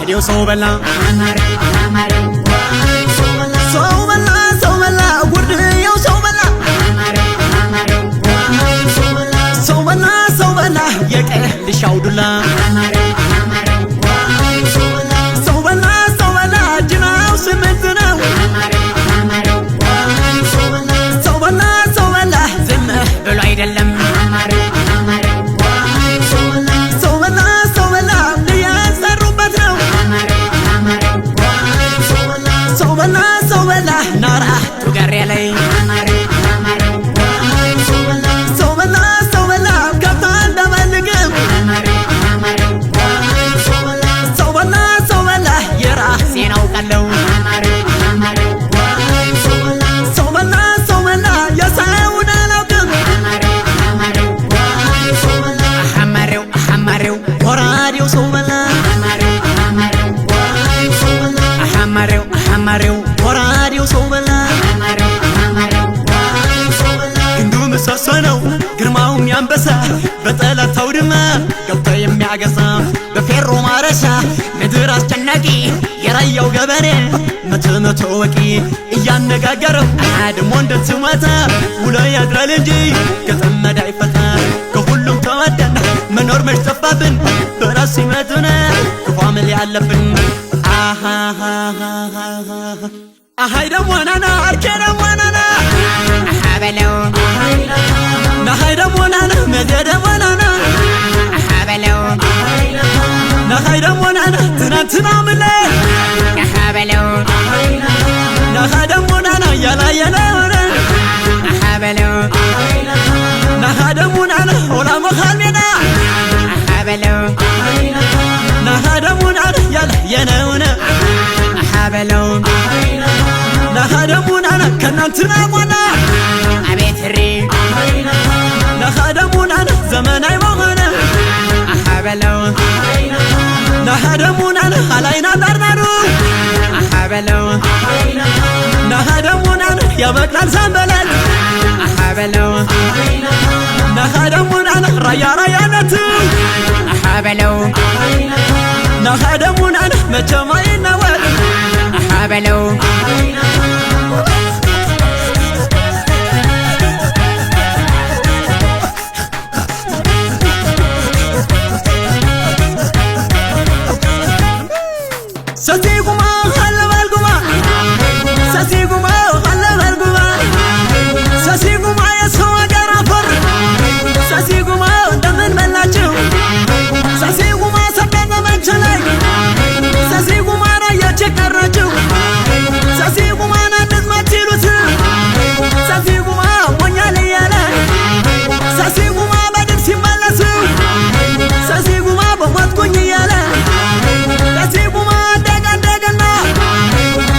ጎራዴው ሰው በላ ጉርድየው ሰው በላ ሰው በላ የቀልሻው ዱላ ሰው በላ ጅናው ስምንት ነው ሰው በላ ዝም ብሎ አይደለም ሰው በላ ናራ ቱጋሬ ላይ ሰው በላ ገብታ እንደመልግም ሰው በላ የራሴን አውቃለሁ ሰው በላ የሰውን አላውቅም አሐማሬው ጎራዴው ሰው በላ አሐማሬው ጎራዴው ሰው በላ ግንዱ ምሰሶ ነው ግርማውም ያንበሳ በጠላት አውድማ ገብቶ የሚያገሳ በፌሮ ማረሻ ምድር አስጨናቂ የራያው ገበሬ መቶ ወቂ እያነጋገረው አድሞ እንደትመታ ውሎ ያድራል እንጂ ከተመዳ አይፈታ ከሁሉም ተወደን መኖር መች ጠፋብን በራስ ሲመቱን ክፉ አመል ያለብን አሃይ ደሞናና አርኬ ደሞናና አሃበለው ናሃይ ደሞናና መዘ ደሞናና አሃበለው ናሃይ ደሞናና ትናንትና ምለ አሃበለው ናሃይ ደሞናና ያላየነውና አሃበለው ናሃይ ደሞናና ሆላ መኻልሜና አሃበለው ናሃይ ደሞናና ያላየነውና አሃበለው ናሃደሙናና ከናንትና ቋና አቤትሪ ናሃደሙናና ዘመናይ መሆነ አሃበለው ናሃደሙናና አላይና ዳርናሩ አሃበለው ናሃደሙናና ያበቅላል ሳንበላል አሃበለው ናሃደሙናና ራያነት አሃበለው ናሃደሙናና መቸማይናወል አሃበለው ሰሲጉማ ሀለበልጉማ ሰሲጉማ የሰው አገር አፈር ሰሲጉማ እንደምን በላችሁ ሰሲጉማ ሰበበ መንቸላይ ሰሲጉማ ራያች ቀራችሁ ሰሲጉማ ናንዝማት ሲሉት ሰሲጉማ ሞኛል እያለ ሰሲጉማ በድብ ሲመለስ ሰሲጉማ በሞትኩኝ እያለ ሰሲጉማ እንደገና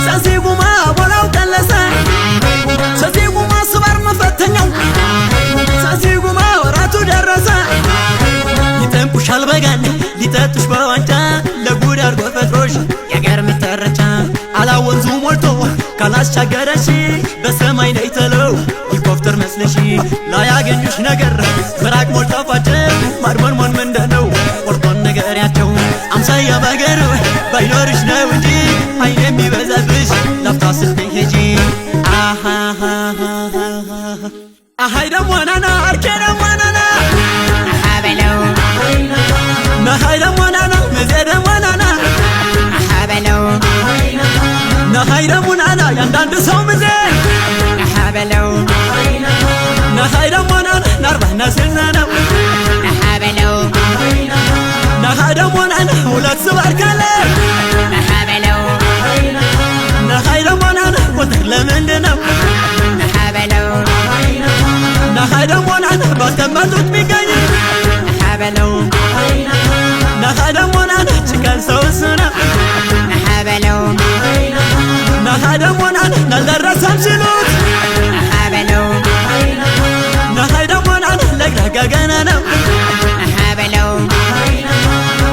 ሰሲጉማ ቦላው ቀለሰ ሰሲጉማ ስባር መፈተኛው ሰሲጉማ ወራቱ ደረሰ ይጠንቁሻል በጋን ሊጠጡሽ በዋንጫ ለጉድ አርጎ ፈጥሮሽ የገር ምተረቻ አላወንዙ ሞልቶ ካላስቻገረሽ በሰማይ ላይ ተለው ሄሊኮፕተር መስለሽ ላያገኙሽ ነገር ምራቅ ሞልቶ ፋጭ ማድሞንሞን ምንድነው ቆርጦን ነገርያቸው አምሳያ ባገር ባይኖርሽ ነው እንጂ አይን የሚበዛብሽ ላፍታ ስትሄጂ አሃይ ደሞናና አርኬ ደሞናና አሃበለው ናሃይ ደሞናና መዘ ደሞናና አሃበለው ናሃይ ደሞናና ያንዳንድ ሰው ምዜ አሃበለው ናሃይ ደሞናና ናርባና ስልና ነው አሃበለው ናሃይ ደሞናና ሁለት ስባር ካለ አሃበለው ናሃይ ደሞናና ወተር ለምንድነው አሃበለው ናሃይ ደሞናና ባስቀመጡት ቢገኝ አሃበለው ናሃይ ደሞናና ጭቀን ሰው እሱና አሃበለው ናሃይ ደሞናና ናልደረሰም ሲሉት አሃበለው ናሃይ ደሞናና ለግረጋ ገና ነው አሃበለው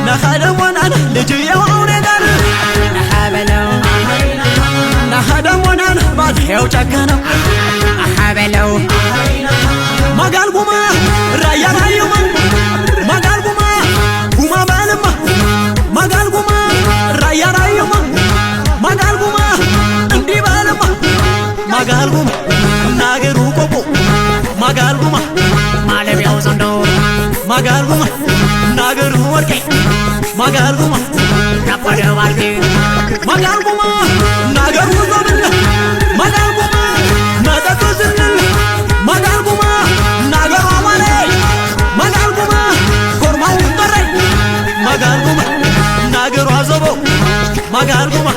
ናሃይ ደሞናና ልጅየው አውሬዳን አሃበለው ናሃይ ደሞናና ባትሄው ጫካ ነው አሃበለው ማጋልጉማ ራያ ራዩማ ማጋልጉማ ጉማ ባልማ ማጋልጉማ ራያ ማጋልጉማ ናገሩ ቆቆ ማጋልጉማ ማለቢያው ዘንዶ ማጋልጉማ ናገሩ ወርቄ ማጋልጉማ ናፈደ ባልቴ ማጋልጉማ ናገሩ ዘመን ማጋልጉማ መጠጡ ዝንል ማጋልጉማ ናገሩ አማኔ ማጋልጉማ ጎርማው ጠረኝ ማጋልጉማ ናገሩ አዘቦ ማጋልጉማ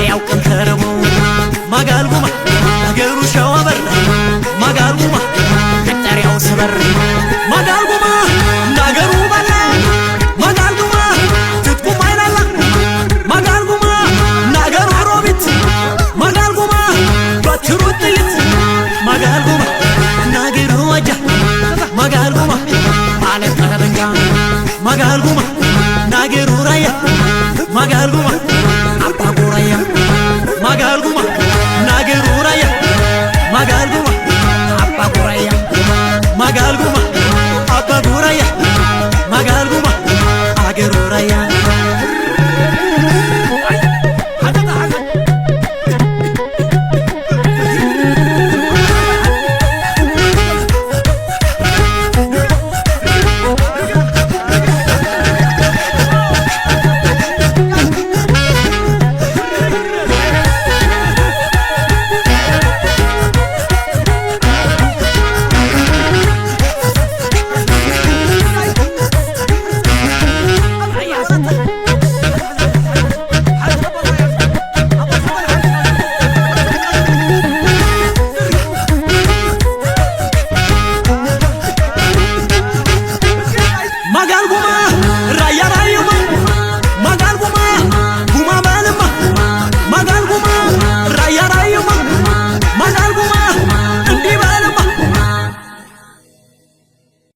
ያውቅም ተረቦ ማጋልጉማ ናገሩ ሸዋበር ማጋልጉማ ከጠሪያው ስበር ማጋልጉማ ናገሩ ባለ ማጋልጉማ ትጥቁም አይላላ ማጋልጉማ ናገሩ ሮቢት ማጋልጉማ በትሩ ጥይት